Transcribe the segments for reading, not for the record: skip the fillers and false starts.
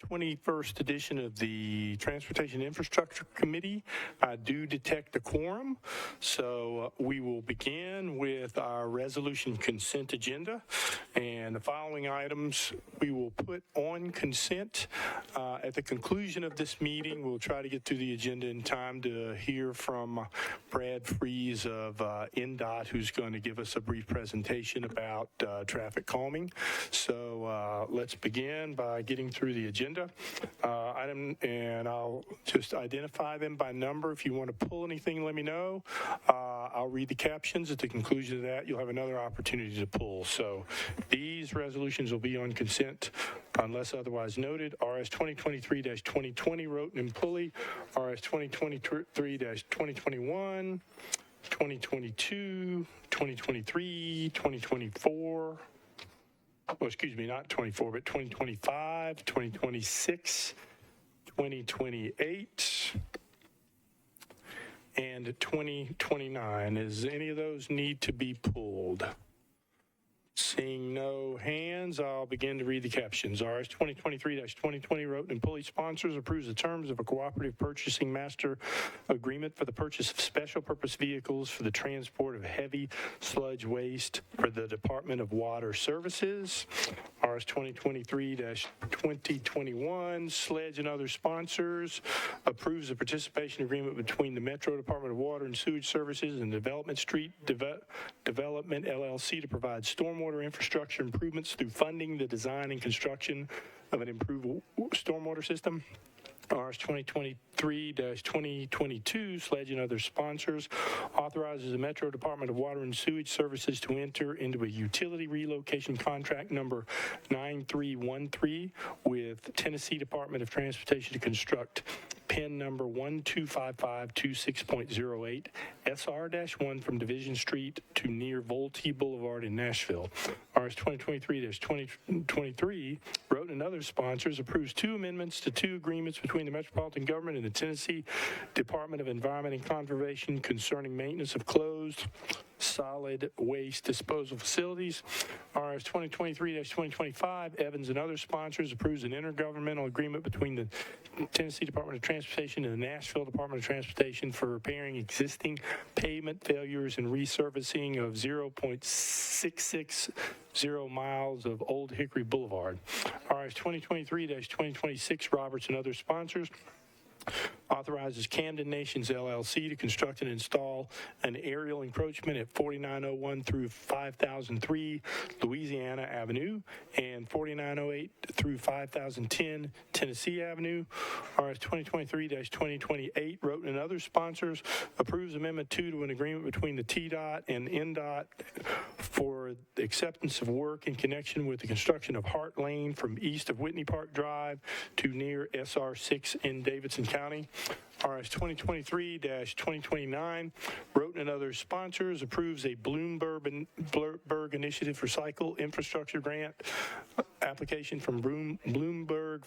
21st edition of the Transportation Infrastructure Committee. I do detect a quorum, so we will begin with our resolution consent agenda. And the following items we will put on consent. At the conclusion of this meeting, we'll try to get through the agenda in time to hear from Brad Freeze of NDOT, who's going to give us a brief presentation about traffic calming. So let's begin by getting through the agenda item, and I'll just identify them by number. If you want to pull anything, let me know. I'll read the captions. At the conclusion of that, you'll have another opportunity to pull. So these resolutions will be on consent unless otherwise noted. RS 2023-2020, Roten and Pulley. RS 2023-2021, 2022, 2023, 2024. Well, excuse me, not 24, but 2025, 2026, 2028, and 2029. Does any of those need to be pulled? Seeing no hands, I'll begin to read the captions. RS 2023-2020, Roten and Pulley sponsors approves the terms of a cooperative purchasing master agreement for the purchase of special purpose vehicles for the transport of heavy sludge waste for the Department of Water Services. RS 2023-2021, Sledge and other sponsors approves the participation agreement between the Metro Department of Water and Sewage Services and Development Street Development LLC to provide stormwater infrastructure improvements through funding the design and construction of an improved stormwater system. RS 2023-2022, Sledge and other sponsors authorizes the Metro Department of Water and Sewage Services to enter into a utility relocation contract number 9313 with Tennessee Department of Transportation to construct PIN number 125526.08 SR-1 from Division Street to near Volte Boulevard in Nashville. RS 2023-2023, Roten and other sponsors approves two amendments to two agreements between the Metropolitan Government and the Tennessee Department of Environment and Conservation concerning maintenance of closed solid waste disposal facilities. RS 2023-2025, Evans and other sponsors approves an intergovernmental agreement between the Tennessee Department of Transportation and the Nashville Department of Transportation for repairing existing pavement failures and resurfacing of 0.660 miles of Old Hickory Boulevard. RS 2023-2026, Roberts and other sponsors authorizes Camden Nations LLC to construct and install an aerial encroachment at 4901 through 5003 Louisiana Avenue and 4908 through 5010 Tennessee Avenue. RS 2023-2028, Roten and other sponsors approves Amendment 2 to an agreement between the TDOT and NDOT for the acceptance of work in connection with the construction of Hart Lane from east of Whitney Park Drive to near SR6 in Davidson County. RS 2023-2029, Roten and other sponsors approves a Bloomberg Initiative for Cycle Infrastructure Grant application from Bloomberg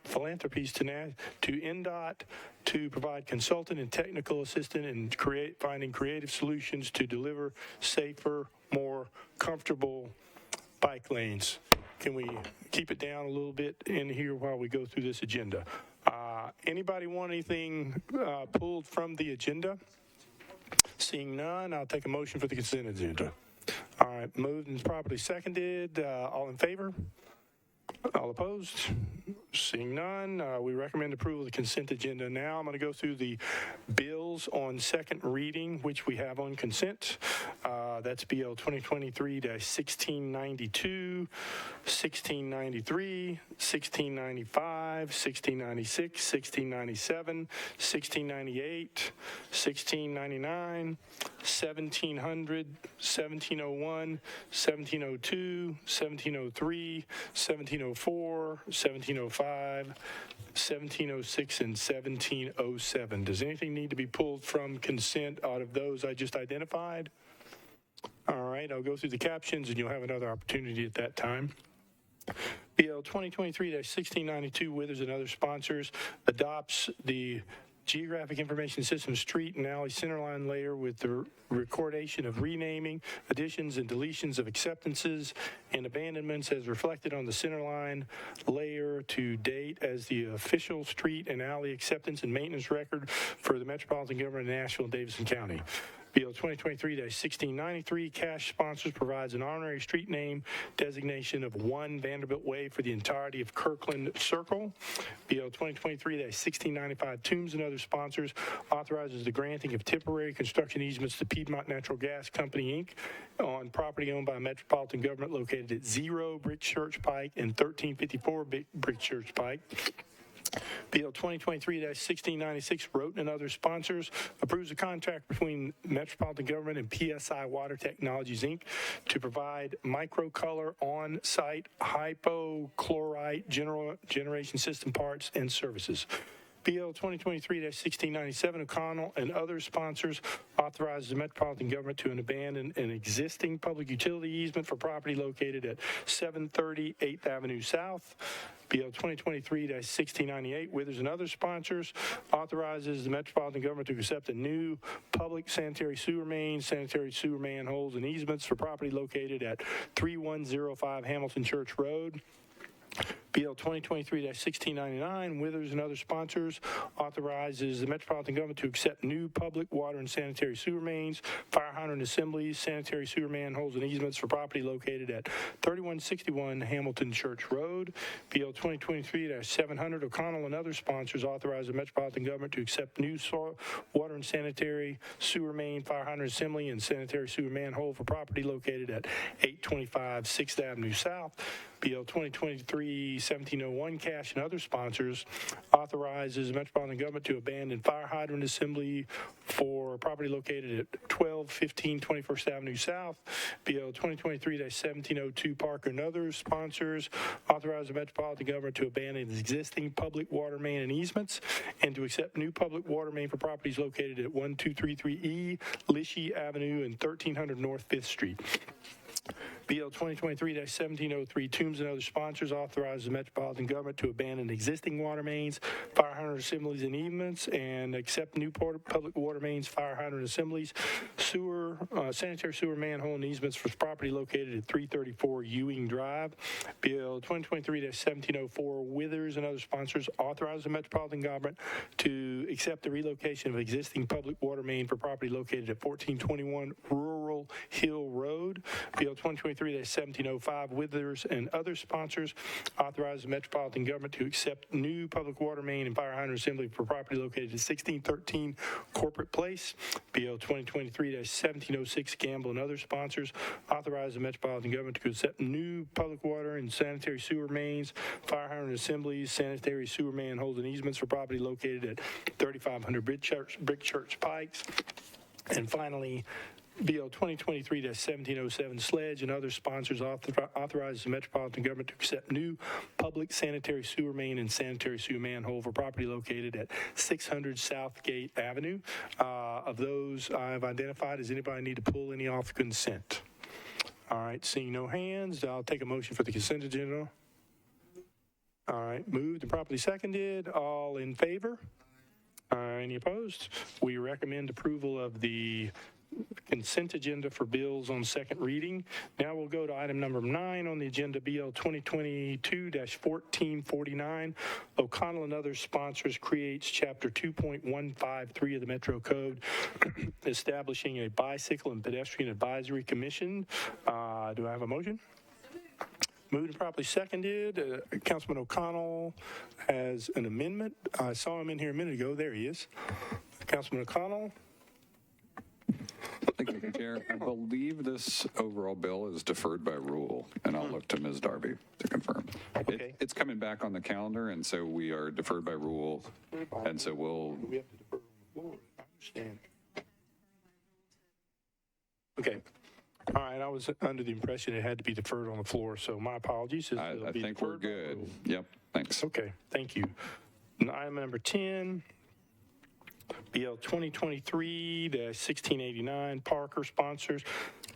Philanthropies to NDOT to provide consultant and technical assistance in finding creative solutions to deliver safer, more comfortable bike lanes. Can we keep it down a little bit in here while we go through this agenda? Anybody want anything pulled from the agenda? Seeing none, I'll take a motion for the consent agenda. All right, moved and properly seconded. All in favor? All opposed? Seeing none, we recommend approval of the consent agenda. Now I'm going to go through the bills on second reading, which we have on consent. That's BL 2023-1692, 1693, 1695, 1696, 1697, 1698, 1699, 1700, 1701, 1702, 1703, 1704, 1705, 1706, and 1707. Does anything need to be pulled from consent out of those I just identified? All right, I'll go through the captions and you'll have another opportunity at that time. BL 2023-1692, Withers and other sponsors adopts the Geographic Information System street and alley centerline layer with the recordation of renaming, additions, and deletions of acceptances and abandonments as reflected on the centerline layer to date as the official street and alley acceptance and maintenance record for the Metropolitan Government of Nashville and Davidson County. Bill 2023-1693, cash sponsors, provides an honorary street name designation of 1 Vanderbilt Way for the entirety of Kirkland Circle. Bill 2023-1695, tombs and other sponsors, authorizes the granting of temporary construction easements to Piedmont Natural Gas Company, Inc. on property owned by Metropolitan Government located at 0 Brick Church Pike and 1354 Brick Church Pike. Bill 2023-1696, Roten and other sponsors, approves a contract between Metropolitan Government and PSI Water Technologies, Inc. to provide microcolor on-site hypochlorite generation system parts and services. Bill 2023-1697, O'Connell and other sponsors, authorizes the Metropolitan Government to abandon an existing public utility easement for property located at 730 8th Avenue South. Bill 2023-1698, Withers and other sponsors, authorizes the Metropolitan Government to accept a new public sanitary sewer main, sanitary sewer manholes, and easements for property located at 3105 Hamilton Church Road. Bill 2023-1699, Withers and other sponsors, authorizes the Metropolitan Government to accept new public water and sanitary sewer mains, fire hydrant assemblies, sanitary sewer manholes, and easements for property located at 3161 Hamilton Church Road. Bill 2023-700, O'Connell and other sponsors, authorize the Metropolitan Government to accept new water and sanitary sewer main, fire hydrant assembly, and sanitary sewer manhole for property located at 825 6th Avenue South. Bill 2023-1701, Cash and other sponsors, authorizes the Metropolitan Government to abandon fire hydrant assembly for property located at 1215 21st Avenue South. Bill 2023-1702, Parker and other sponsors, authorizes the Metropolitan Government to abandon existing public water main and easements and to accept new public water main for properties located at 1233E Lishi Avenue and 1300 North 5th Street. Bill 2023-1703, Tombs and other sponsors, authorizes the Metropolitan Government to abandon existing water mains, fire hydrant assemblies, and easements, and accept new public water mains, fire hydrant assemblies, sanitary sewer manhole, and easements for property located at 334 Ewing Drive. Bill 2023-1704, Withers and other sponsors, authorizes the Metropolitan Government to accept the relocation of existing public water main for property located at 1421 Rural Hill Road. Bill 2023-1705, Withers and other sponsors, authorize the Metropolitan Government to accept new public water main and fire hydrant assembly for property located at 1613 Corporate Place. Bill 2023-1706, Gamble and other sponsors, authorize the Metropolitan Government to accept new public water and sanitary sewer mains, fire hydrant assemblies, sanitary sewer manholes, and easements for property located at 3500 Brick Church Pikes. And finally, Bill 2023-1707, Sledge and other sponsors, authorizes the Metropolitan Government to accept new public sanitary sewer main and sanitary sewer manhole for property located at 600 Southgate Avenue. Of those I've identified, does anybody need to pull any off consent? All right, seeing no hands, I'll take a motion for the consent agenda. All right, moved and properly seconded. All in favor? Any opposed? We recommend approval of the consent agenda for bills on second reading. Now we'll go to item number 9 on the agenda, BL 2022-1449. O'Connell and other sponsors creates Chapter 2.153 of the Metro Code, establishing a bicycle and pedestrian advisory commission. Do I have a motion? Moved and properly seconded. Councilman O'Connell has an amendment. I saw him in here a minute ago. There he is. Councilman O'Connell. Thank you, Chair. I believe this overall bill is deferred by rule, and I'll look to Ms. Darby to confirm. Okay. It's coming back on the calendar, and so we are deferred by rule, and so we'll... We have to defer on the floor. I understand. Okay. All right, I was under the impression it had to be deferred on the floor, so my apologies. I think we're good. Yep, thanks. Okay, thank you. Item number 10, BL 2023-1689, Parker sponsors,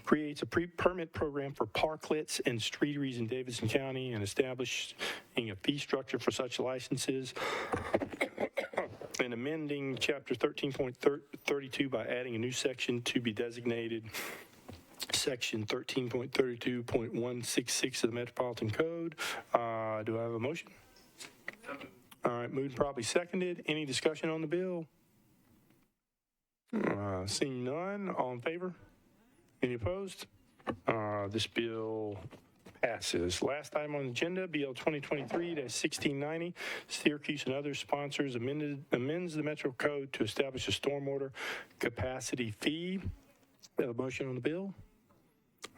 creates a permit program for parklets and streeteries in Davidson County and establishing a fee structure for such licenses. and amending Chapter 13.32 by adding a new section to be designated Section 13.32.166 of the Metropolitan Code. Do I have a motion? All right, moved and probably seconded. Any discussion on the bill? Seeing none, all in favor? Any opposed? This bill passes. Last item on the agenda, BL 2023-1690, Syracuse and other sponsors amends the Metro Code to establish a stormwater capacity fee. We have a motion on the bill.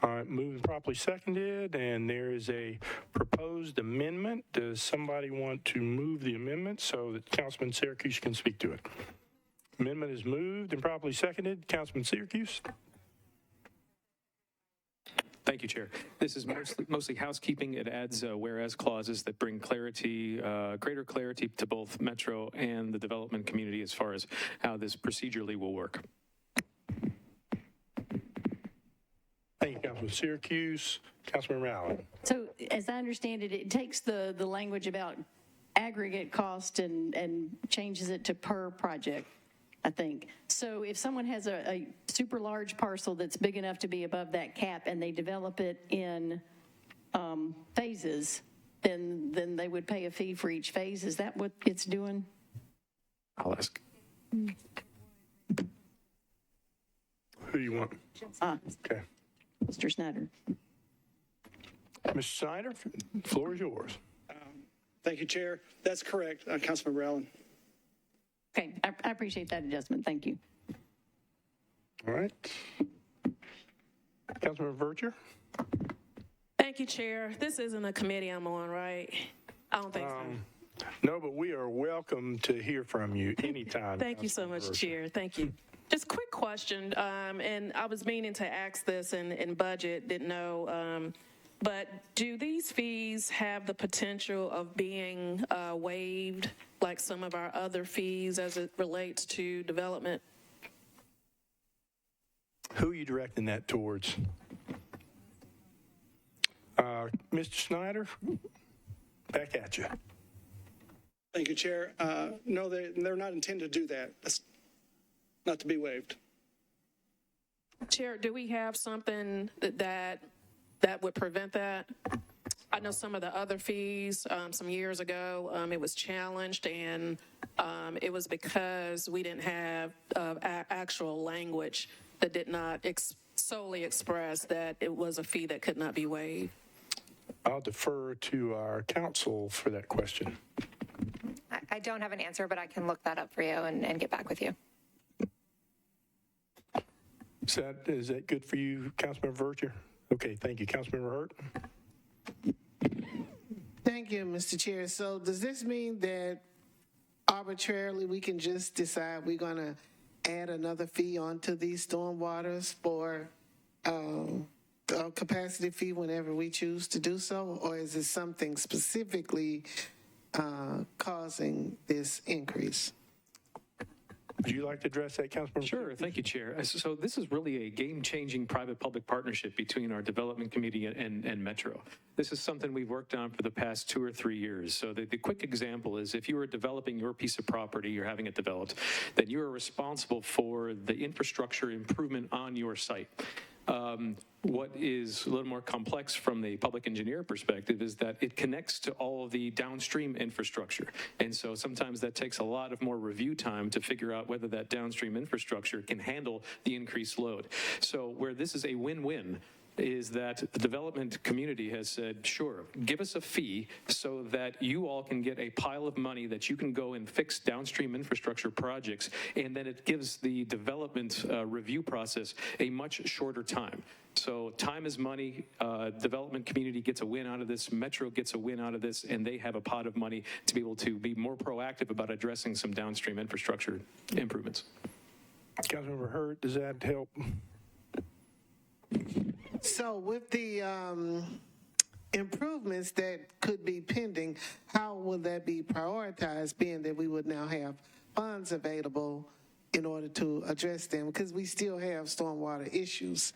All right, moved and properly seconded, and there is a proposed amendment. Does somebody want to move the amendment so that Councilman Syracuse can speak to it? Amendment is moved and properly seconded. Councilman Syracuse? Thank you, Chair. This is mostly housekeeping. It adds whereas clauses that bring clarity, greater clarity to both Metro and the development community as far as how this procedurally will work. Thank you, Councilman Syracuse. Councilman Rowland. So as I understand it, it takes the language about aggregate cost and changes it to per project, I think. So if someone has a super large parcel that's big enough to be above that cap and they develop it in phases, then they would pay a fee for each phase. Is that what it's doing? I'll ask. Who do you want? Okay. Mr. Snyder. Mr. Snyder, the floor is yours. Thank you, Chair. That's correct, Councilman Rowland. Okay, I appreciate that adjustment. Thank you. All right. Councilman Verger. Thank you, Chair. This isn't a committee I'm on, right? I don't think so. No, but we are welcome to hear from you anytime. Thank you so much, Chair. Thank you. Just quick question, and I was meaning to ask this in budget, didn't know, but do these fees have the potential of being waived like some of our other fees as it relates to development? Who are you directing that towards? Mr. Snyder, back at you. Thank you, Chair. No, they're not intended to do that. That's not to be waived. Chair, do we have something that would prevent that? I know some of the other fees, some years ago, it was challenged, and it was because we didn't have actual language that did not solely express that it was a fee that could not be waived. I'll defer to our counsel for that question. I don't have an answer, but I can look that up for you and get back with you. Is that good for you, Councilmember Verger? Okay, thank you. Councilmember Hurt? Thank you, Mr. Chair. So does this mean that arbitrarily we can just decide we're going to add another fee onto these stormwaters for a capacity fee whenever we choose to do so? Or is it something specifically causing this increase? Would you like to address that, Councilmember? Sure, thank you, Chair. So this is really a game-changing private-public partnership between our development committee and Metro. This is something we've worked on for the past 2 or 3 years. So the quick example is if you are developing your piece of property, you're having it developed, then you are responsible for the infrastructure improvement on your site. What is a little more complex from the public engineer perspective is that it connects to all of the downstream infrastructure. And so sometimes that takes a lot of more review time to figure out whether that downstream infrastructure can handle the increased load. So where this is a win-win is that the development community has said, sure, give us a fee so that you all can get a pile of money that you can go and fix downstream infrastructure projects, and then it gives the development review process a much shorter time. So time is money. Development community gets a win out of this. Metro gets a win out of this, and they have a pot of money to be able to be more proactive about addressing some downstream infrastructure improvements. Councilmember Hurt, does that help? So with the improvements that could be pending, how will that be prioritized, being that we would now have funds available in order to address them? Because we still have stormwater issues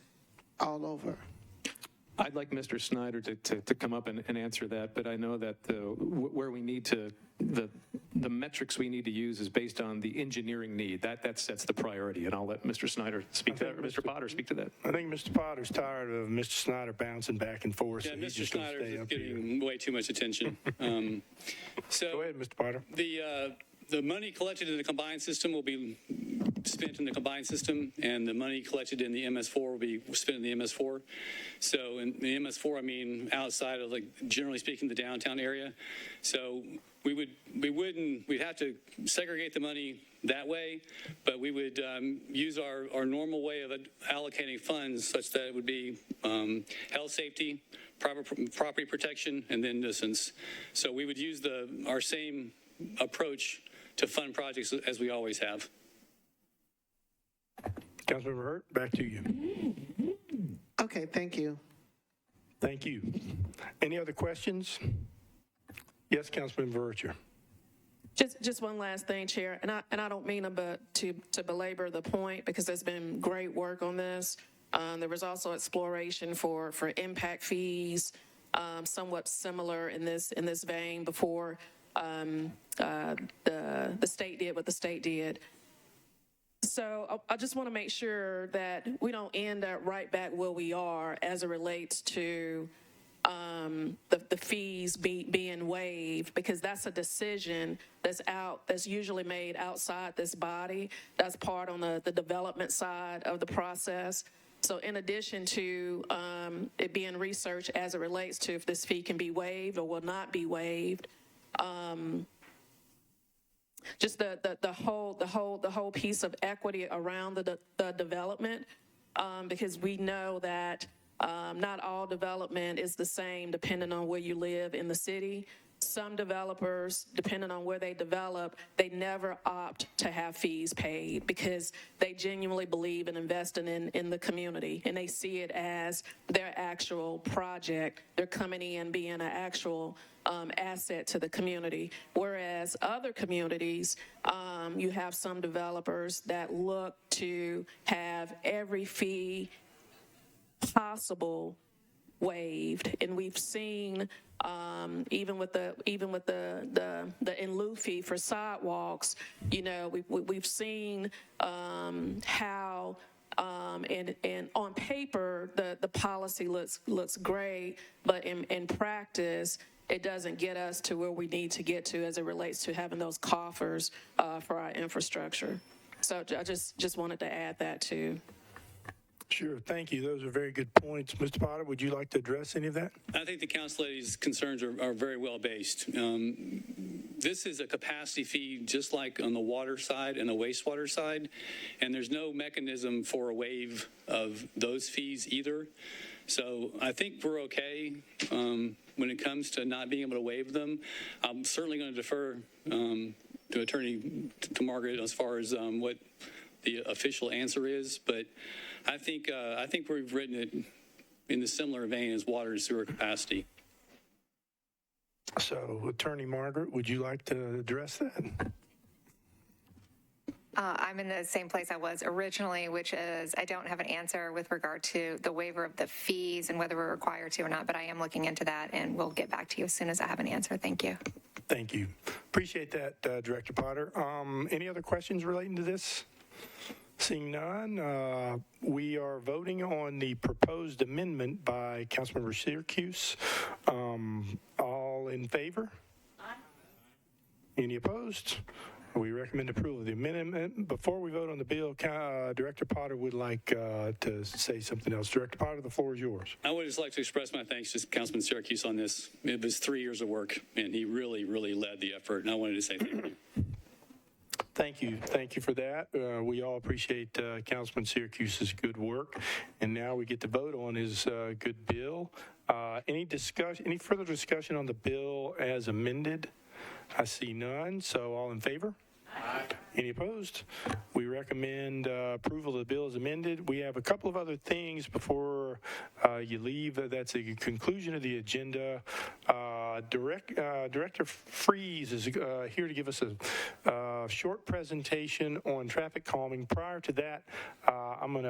all over. I'd like Mr. Snyder to come up and answer that, but I know that where we need to, the metrics we need to use is based on the engineering need. That sets the priority, and I'll let Mr. Snyder speak to that, or Mr. Potter speak to that. I think Mr. Potter's tired of Mr. Snyder bouncing back and forth. Yeah, so he's Mr. just gonna Snyder stay is up here. getting way too much attention. So Go ahead, Mr. Potter. the money collected in the combined system will be spent in the combined system, and the money collected in the MS4 will be spent in the MS4. So in the MS4, I mean outside of, like, generally speaking, the downtown area. So we'd have to segregate the money that way, but we would use our normal way of allocating funds such that it would be health, safety, property protection, and then nuisance. So we would use our same approach to fund projects as we always have. Councilmember Hurt, back to you. Okay, thank you. Thank you. Any other questions? Yes, Councilmember Vercher. Just one last thing, Chair, and I don't mean to belabor the point, because there's been great work on this. There was also exploration for impact fees, somewhat similar in this vein before the state did what the state did. So I just want to make sure that we don't end up right back where we are as it relates to the fees being waived, because that's a decision that's usually made outside this body. That's part on the development side of the process. So in addition to it being researched as it relates to if this fee can be waived or will not be waived, just the whole piece of equity around the development, because we know that not all development is the same depending on where you live in the city. Some developers, depending on where they develop, they never opt to have fees paid because they genuinely believe in investing in the community, and they see it as their actual project. They're coming in being an actual asset to the community. Whereas other communities, you have some developers that look to have every fee possible waived, and we've seen even with the in lieu fee for sidewalks, we've seen how and on paper the policy looks great, but in practice it doesn't get us to where we need to get to as it relates to having those coffers for our infrastructure. So I just wanted to add that too. Sure, thank you. Those are very good points. Mr. Potter, would you like to address any of that? I think the council lady's concerns are very well based. This is a capacity fee just like on the water side and the wastewater side, and there's no mechanism for a waive of those fees either. So I think we're okay when it comes to not being able to waive them. I'm certainly going to defer to to Margaret as far as what the official answer is, but I think we've written it in the similar vein as water and sewer capacity. So, Attorney Margaret, would you like to address that? I'm in the same place I was originally, which is I don't have an answer with regard to the waiver of the fees and whether we're required to or not, but I am looking into that, and we'll get back to you as soon as I have an answer. Thank you. Thank you. Appreciate that, Director Potter. Any other questions relating to this? Seeing none, we are voting on the proposed amendment by Councilmember Syracuse. All in favor? Aye. Any opposed? We recommend approval of the amendment. Before we vote on the bill, Director Potter would like to say something else. Director Potter, the floor is yours. I would just like to express my thanks to Councilman Syracuse on this. It was 3 years of work, and he really, really led the effort, and I wanted to say thank you. Thank you. Thank you for that. We all appreciate Councilman Syracuse's good work. And now we get to vote on his good bill. Any further discussion on the bill as amended? I see none. So all in favor? Aye. Any opposed? We recommend approval of the bill as amended. We have a couple of other things before you leave. That's a conclusion of the agenda. Director Freeze is here to give us a short presentation on traffic calming. Prior to that, I'm going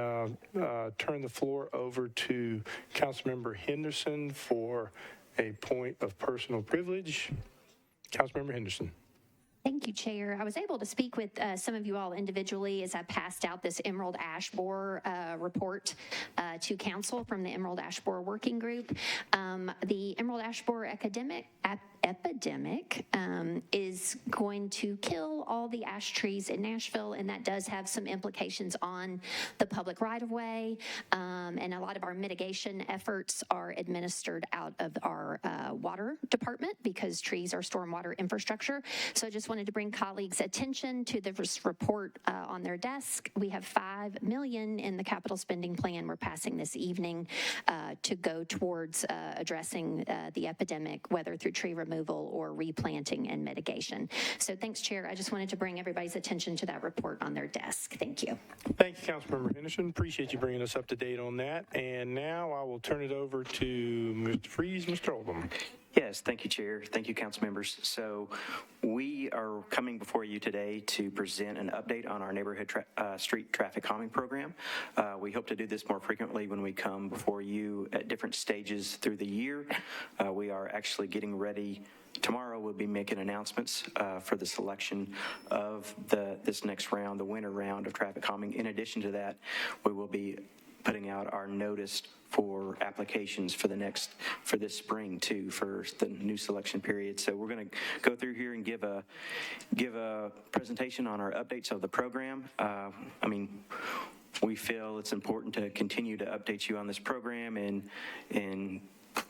to turn the floor over to Councilmember Henderson for a point of personal privilege. Councilmember Henderson. Thank you, Chair. I was able to speak with some of you all individually as I passed out this Emerald Ash Borer report to Council from the Emerald Ash Borer Working Group. The Emerald Ash Borer epidemic is going to kill all the ash trees in Nashville, and that does have some implications on the public right-of-way, and a lot of our mitigation efforts are administered out of our water department because trees are stormwater infrastructure. So I just wanted to bring colleagues' attention to this report on their desk. We have $5 million in the capital spending plan we're passing this evening to go towards addressing the epidemic, whether through tree removal or replanting and mitigation. So thanks, Chair. I just wanted to bring everybody's attention to that report on their desk. Thank you. Thank you, Councilmember Henderson. Appreciate you bringing us up to date on that. And now I will turn it over to Mr. Freeze, Mr. Oldham. Yes, thank you, Chair. Thank you, council members. So we are coming before you today to present an update on our neighborhood street traffic calming program. We hope to do this more frequently when we come before you at different stages through the year. We are actually getting ready. Tomorrow we'll be making announcements for the selection of this next round, the winter round of traffic calming. In addition to that, we will be putting out our notice for applications for this spring too, for the new selection period. So we're going to go through here and give a presentation on our updates of the program. We feel it's important to continue to update you on this program and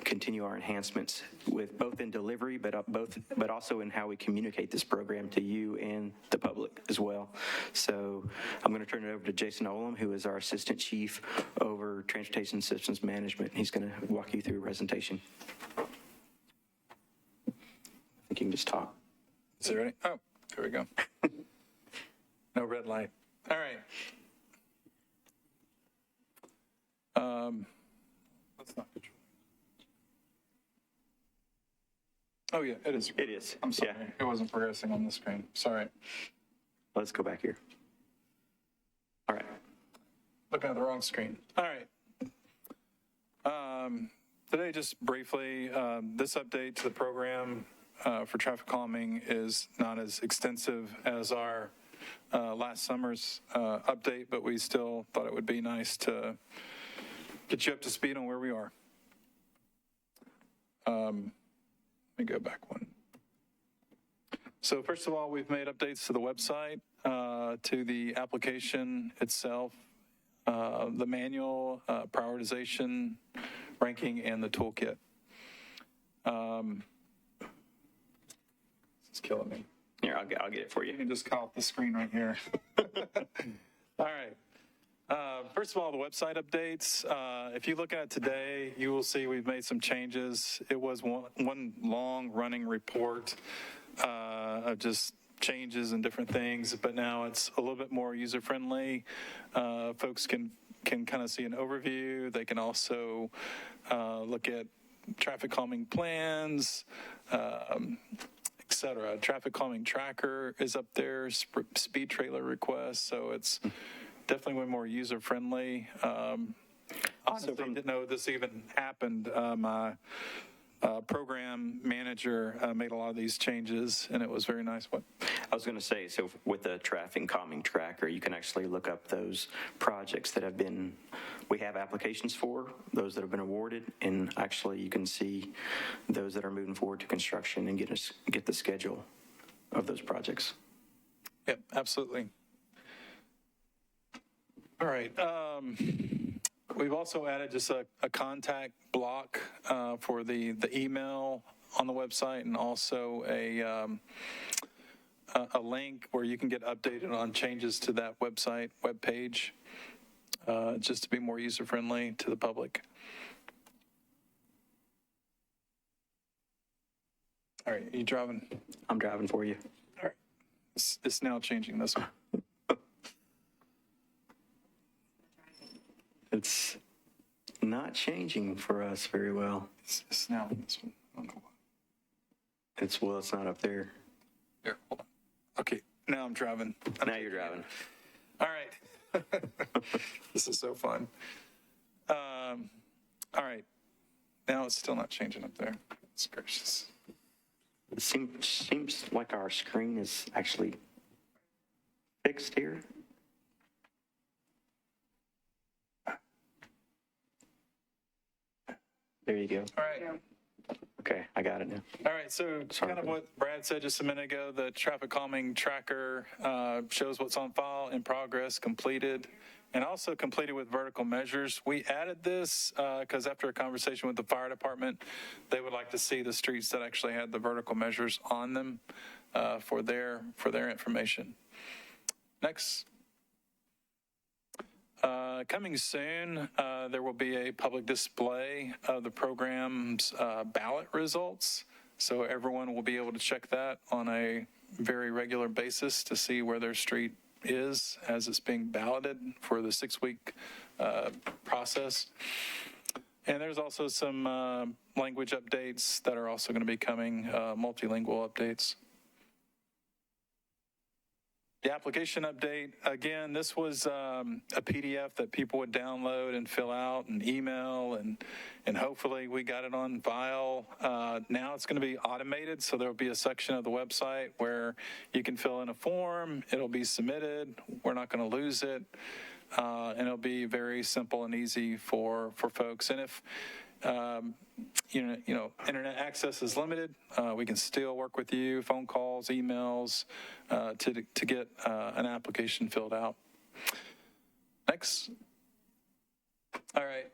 continue our enhancements with both in delivery, but also in how we communicate this program to you and the public as well. So I'm going to turn it over to Jason Olam, who is our Assistant Chief over Transportation Systems Management. He's going to walk you through a presentation. I think you can just talk. Is it ready? Oh, there we go. No red light. All right. That's not control. Oh, yeah, it is. It is. I'm sorry. Yeah. It wasn't progressing on the screen. Sorry. Let's go back here. All right. Looking at the wrong screen. All right. Today, just briefly, this update to the program for traffic calming is not as extensive as our last summer's update, but we still thought it would be nice to get you up to speed on where we are. Let me go back one. So first of all, we've made updates to the website, to the application itself, the manual, prioritization, ranking, and the toolkit. It's killing me. Here, I'll get it for you. You can just call up the screen right here. All right. First of all, the website updates. If you look at it today, you will see we've made some changes. It was one long running report of just changes and different things, but now it's a little bit more user friendly. Folks can kind of see an overview. They can also look at traffic calming plans, etc. Traffic calming tracker is up there, speed trailer requests. So it's definitely way more user friendly. Honestly, didn't know this even happened. My program manager made a lot of these changes, and it was very nice. What? I was going to say, so with the traffic calming tracker, you can actually look up those projects that we have applications for, those that have been awarded, and actually you can see those that are moving forward to construction and get the schedule of those projects. Yep, absolutely. All right. We've also added just a contact block for the email on the website, and also a link where you can get updated on changes to that website webpage, just to be more user friendly to the public. All right, are you driving? I'm driving for you. All right, it's now changing this one. It's not changing for us very well. It's now in this one. I don't know why. It's not up there. Here, hold on. Okay, now I'm driving. Now you're driving. All right. This is so fun. All right. Now it's still not changing up there. It's gracious. It seems like our screen is actually fixed here. There you go. All right. Okay, I got it now. All right, so kind of what Brad said just a minute ago, the traffic calming tracker shows what's on file, in progress, completed, and also completed with vertical measures. We added this because after a conversation with the fire department, they would like to see the streets that actually had the vertical measures on them for their information. Next. Coming soon, there will be a public display of the program's ballot results. So everyone will be able to check that on a very regular basis to see where their street is as it's being balloted for the 6-week process. And there's also some language updates that are also going to be coming, multilingual updates. The application update, again, this was a PDF that people would download and fill out and email, and hopefully we got it on file. Now it's going to be automated, so there will be a section of the website where you can fill in a form, it'll be submitted, we're not going to lose it, and it'll be very simple and easy for folks. And if internet access is limited, we can still work with you, phone calls, emails, to get an application filled out. Next. All right.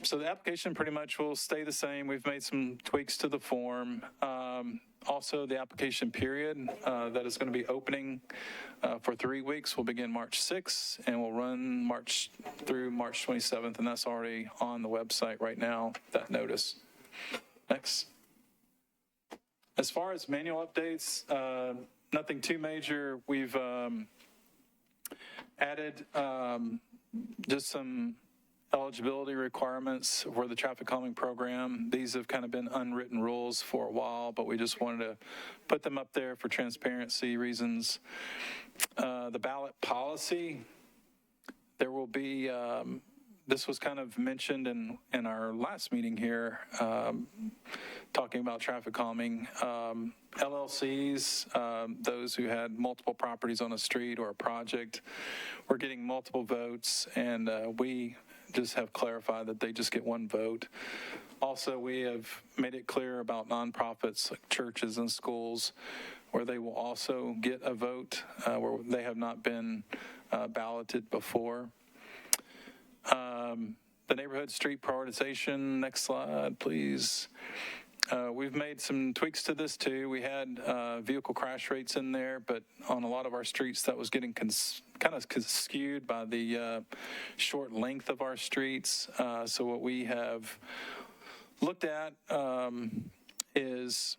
So the application pretty much will stay the same. We've made some tweaks to the form. Also, the application period that is going to be opening for 3 weeks will begin March 6th and will run through March 27th, and that's already on the website right now, that notice. Next. As far as manual updates, nothing too major. We've added just some eligibility requirements for the traffic calming program. These have kind of been unwritten rules for a while, but we just wanted to put them up there for transparency reasons. The ballot policy, there will be, this was kind of mentioned in our last meeting here, talking about traffic calming. LLCs, those who had multiple properties on a street or a project, were getting multiple votes, and we just have clarified that they just get one vote. Also, we have made it clear about nonprofits like churches and schools, where they will also get a vote where they have not been balloted before. The neighborhood street prioritization, next slide, please. We've made some tweaks to this too. We had vehicle crash rates in there, but on a lot of our streets that was getting kind of skewed by the short length of our streets. So what we have looked at is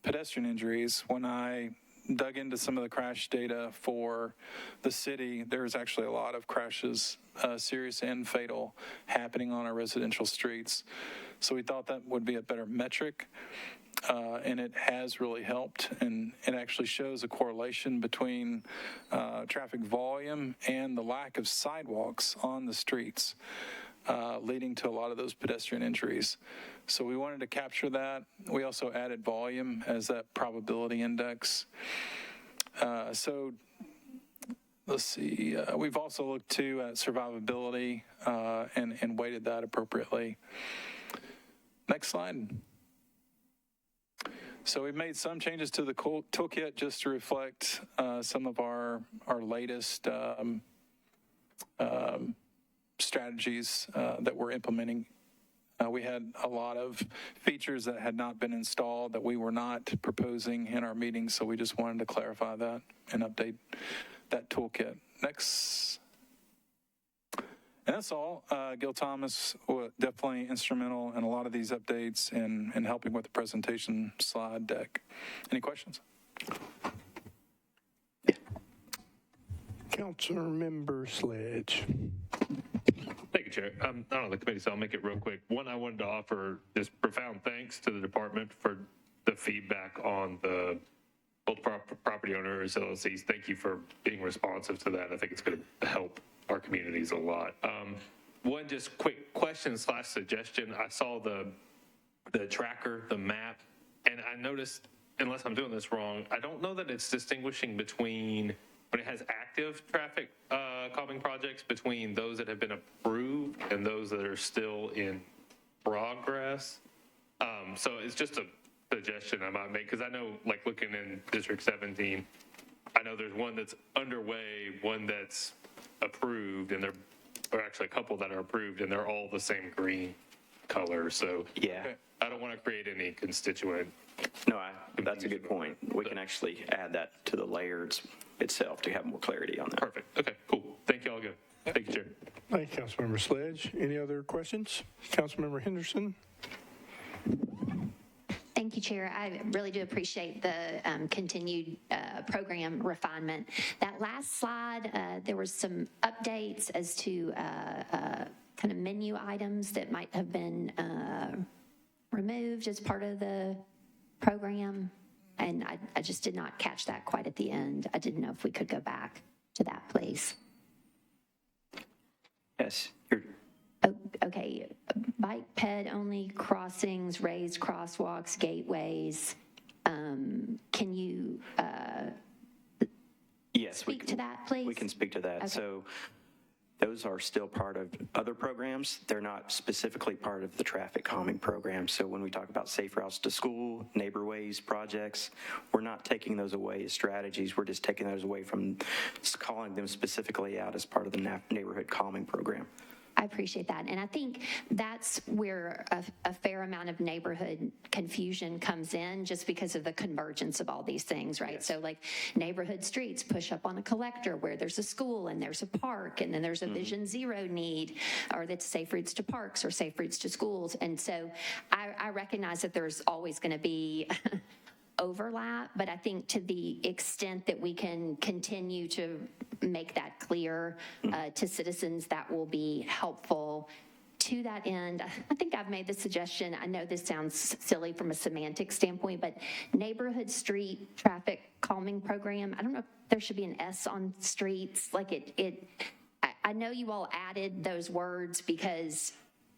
pedestrian injuries. When I dug into some of the crash data for the city, there's actually a lot of crashes, serious and fatal, happening on our residential streets. So we thought that would be a better metric, and it has really helped. And it actually shows a correlation between traffic volume and the lack of sidewalks on the streets, leading to a lot of those pedestrian injuries. So we wanted to capture that. We also added volume as that probability index. So let's see. We've also looked too at survivability and weighted that appropriately. Next slide. So we've made some changes to the toolkit just to reflect some of our latest strategies that we're implementing. We had a lot of features that had not been installed that we were not proposing in our meetings, so we just wanted to clarify that and update that toolkit. Next. And that's all. Gil Thomas was definitely instrumental in a lot of these updates and helping with the presentation slide deck. Any questions? Yeah. Councilmember Sledge. Thank you, Chair. I'm not on the committee, so I'll make it real quick. One, I wanted to offer just profound thanks to the department for the feedback on the property owners, LLCs. Thank you for being responsive to that. I think it's going to help our communities a lot. One just quick question / suggestion. I saw the the tracker, the map, and I noticed, unless I'm doing this wrong, I don't know that it's distinguishing between, when it has active traffic calming projects, between those that have been approved and those that are still in progress. So it's just a suggestion I might make, because I know, like, looking in District 17, I know there's one that's underway, one that's approved, and there are actually a couple that are approved, and they're all the same green color. So Yeah. I don't want to create any constituent. No, that's a good point. We can actually add that to the layers itself to have more clarity on that. Perfect. Okay, cool. Thank you all again. Thank you, Chair. Thank you, Councilmember Sledge. Any other questions? Councilmember Henderson? Thank you, Chair. I really do appreciate the continued program refinement. That last slide, there was some updates as to kind of menu items that might have been removed as part of the program, and I just did not catch that quite at the end. I didn't know if we could go back to that, please. Yes, Okay, bike ped only crossings, raised crosswalks, gateways. Can you yes, speak to that, please? We can speak to that. Okay. So those are still part of other programs. They're not specifically part of the traffic calming program. So when we talk about safe routes to school, neighborways projects, we're not taking those away as strategies. We're just taking those away from calling them specifically out as part of the neighborhood calming program. I appreciate that. And I think that's where a fair amount of neighborhood confusion comes in, just because of the convergence of all these things, right? Yes. So like neighborhood streets push up on a collector where there's a school and there's a park, and then there's a Vision Zero need, or that's safe routes to parks or safe routes to schools. And so I recognize that there's always going to be overlap, but I think to the extent that we can continue to make that clear to citizens, that will be helpful. To that end, I think I've made the suggestion, I know this sounds silly from a semantic standpoint, but neighborhood street traffic calming program, I don't know if there should be an S on streets. Like I know you all added those words because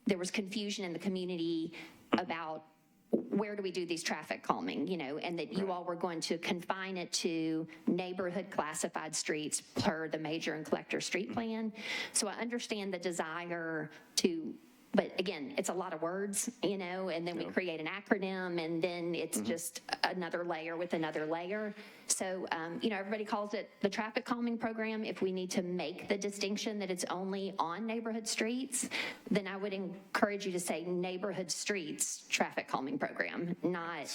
there was confusion in the community about where do we do these traffic calming, and that you all were going to confine it to neighborhood classified streets per the major and collector street plan. So I understand the desire to, but again, it's a lot of words, and then we create an acronym, and then it's just another layer with another layer. So, everybody calls it the traffic calming program. If we need to make the distinction that it's only on neighborhood streets, then I would encourage you to say neighborhood streets traffic calming program, not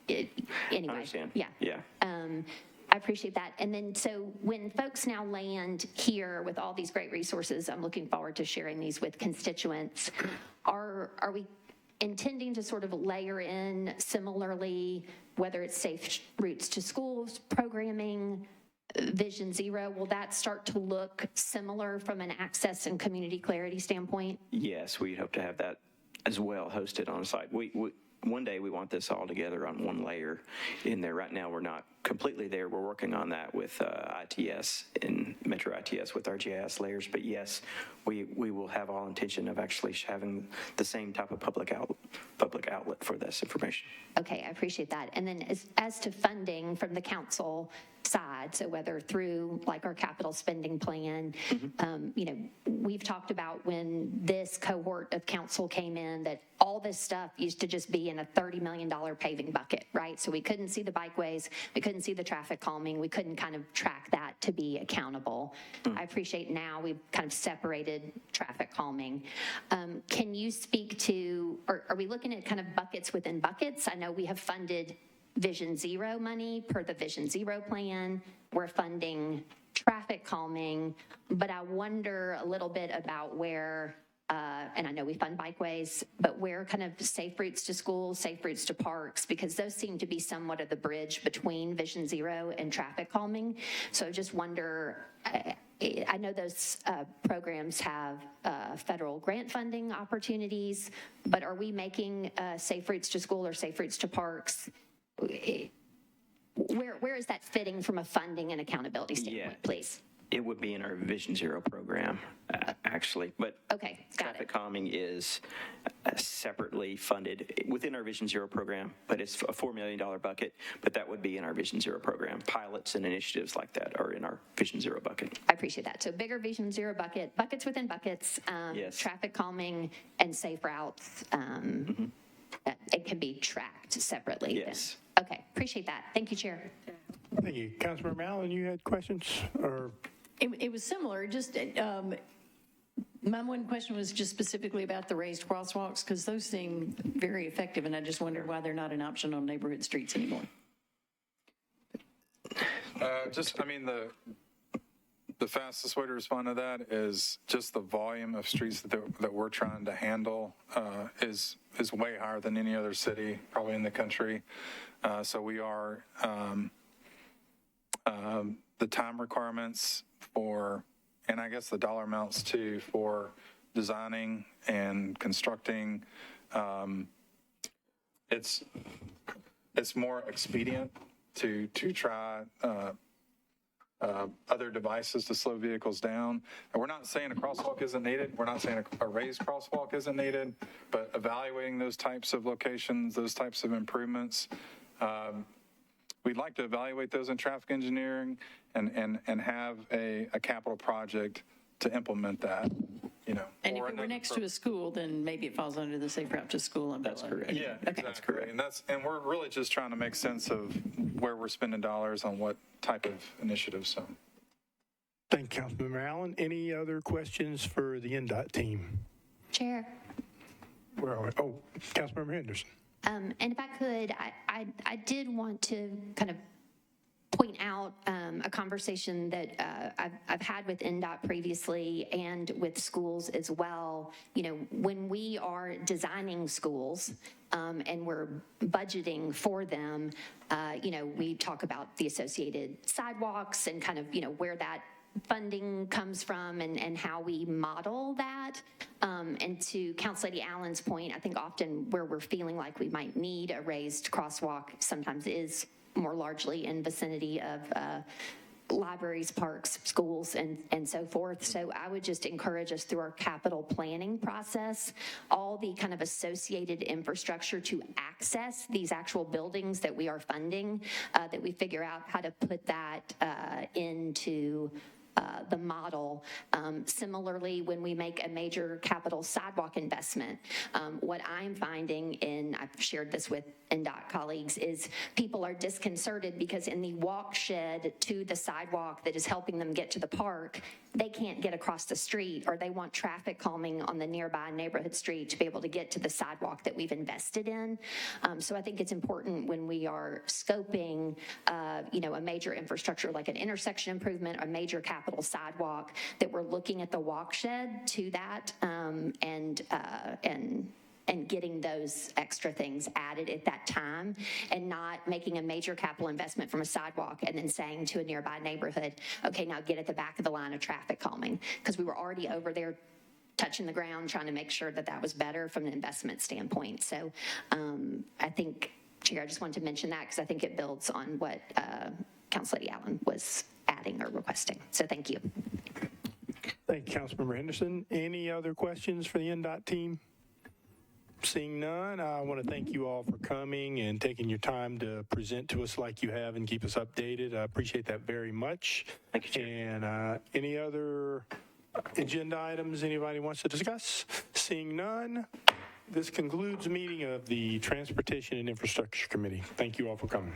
anyway. I understand. Yeah. Yeah. I appreciate that. And then, so when folks now land here with all these great resources, I'm looking forward to sharing these with constituents. Are we intending to sort of layer in similarly, whether it's safe routes to schools, programming, Vision Zero, will that start to look similar from an access and community clarity standpoint? Yes, we hope to have that as well hosted on site. One day we want this all together on one layer in there. Right now we're not completely there. We're working on that with ITS and Metro ITS with our GIS layers. But yes, we will have all intention of actually having the same type of public outlet for this information. Okay, I appreciate that. And then as to funding from the council side, so whether through like our capital spending plan, we've talked about when this cohort of council came in that all this stuff used to just be in a $30 million paving bucket, right? So we couldn't see the bikeways, we couldn't see the traffic calming, we couldn't kind of track that to be accountable. I appreciate now we've kind of separated traffic calming. Can you speak to, or are we looking at kind of buckets within buckets? I know we have funded Vision Zero money per the Vision Zero plan. We're funding traffic calming, but I wonder a little bit about where, and I know we fund bikeways, but where kind of safe routes to schools, safe routes to parks, because those seem to be somewhat of the bridge between Vision Zero and traffic calming. So I just wonder, I know those programs have federal grant funding opportunities, but are we making safe routes to school or safe routes to parks? Where is that fitting from a funding and accountability standpoint, please? It would be in our Vision Zero program, actually, but Okay, got traffic it. calming is separately funded within our Vision Zero program, but it's a $4 million bucket, but that would be in our Vision Zero program. Pilots and initiatives like that are in our Vision Zero bucket. I appreciate that. So bigger Vision Zero bucket, buckets within buckets, Yes. traffic calming and safe routes. It can be tracked separately. then. Yes. Okay, appreciate that. Thank you, Chair. Thank you. Councilmember Allen, you had questions? Or It was similar, just, my one question was just specifically about the raised crosswalks, because those seem very effective, and I just wondered why they're not an option on neighborhood streets anymore. The fastest way to respond to that is just the volume of streets that we're trying to handle is way higher than any other city probably in the country. So we are, the time requirements for, and I guess the dollar amounts too, for designing and constructing, it's more expedient to try other devices to slow vehicles down. And we're not saying a crosswalk isn't needed. We're not saying a raised crosswalk isn't needed, but evaluating those types of locations, those types of improvements, we'd like to evaluate those in traffic engineering and have a capital project to implement that, you know. And if it were next to a school, then maybe it falls under the Safe Route to School umbrella. That's correct. Yeah, exactly. That's correct. And we're really just trying to make sense of where we're spending dollars on what type of initiatives. So. thank you, Councilmember Allen. Any other questions for the NDOT team? Chair. Where are we? Oh, Councilmember Henderson. And if I could, I did want to kind of point out a conversation that I've had with NDOT previously and with schools as well. You know, when we are designing schools and we're budgeting for them, you know, we talk about the associated sidewalks and kind of, you know, where that funding comes from and how we model that. And to Council Lady Allen's point, I think often where we're feeling like we might need a raised crosswalk sometimes is more largely in vicinity of libraries, parks, schools, and so forth. So I would just encourage us through our capital planning process, all the kind of associated infrastructure to access these actual buildings that we are funding, that we figure out how to put that into the model. Similarly, when we make a major capital sidewalk investment, what I'm finding, and I've shared this with NDOT colleagues, is people are disconcerted because in the walk shed to the sidewalk that is helping them get to the park, they can't get across the street, or they want traffic calming on the nearby neighborhood street to be able to get to the sidewalk that we've invested in. So I think it's important when we are scoping, you know, a major infrastructure like an intersection improvement, a major capital sidewalk, that we're looking at the walk shed to that and getting those extra things added at that time, and not making a major capital investment from a sidewalk and then saying to a nearby neighborhood, okay, now get at the back of the line of traffic calming, because we were already over there touching the ground trying to make sure that that was better from an investment standpoint. So I think, Chair, I just wanted to mention that because I think it builds on what Council Lady Allen was adding or requesting. So thank you. Thank you, Councilmember Henderson. Any other questions for the NDOT team? Seeing none, I want to thank you all for coming and taking your time to present to us like you have and keep us updated. I appreciate that very much. Thank you, Chair. And any other agenda items anybody wants to discuss? Seeing none, this concludes the meeting of the Transportation and Infrastructure Committee. Thank you all for coming.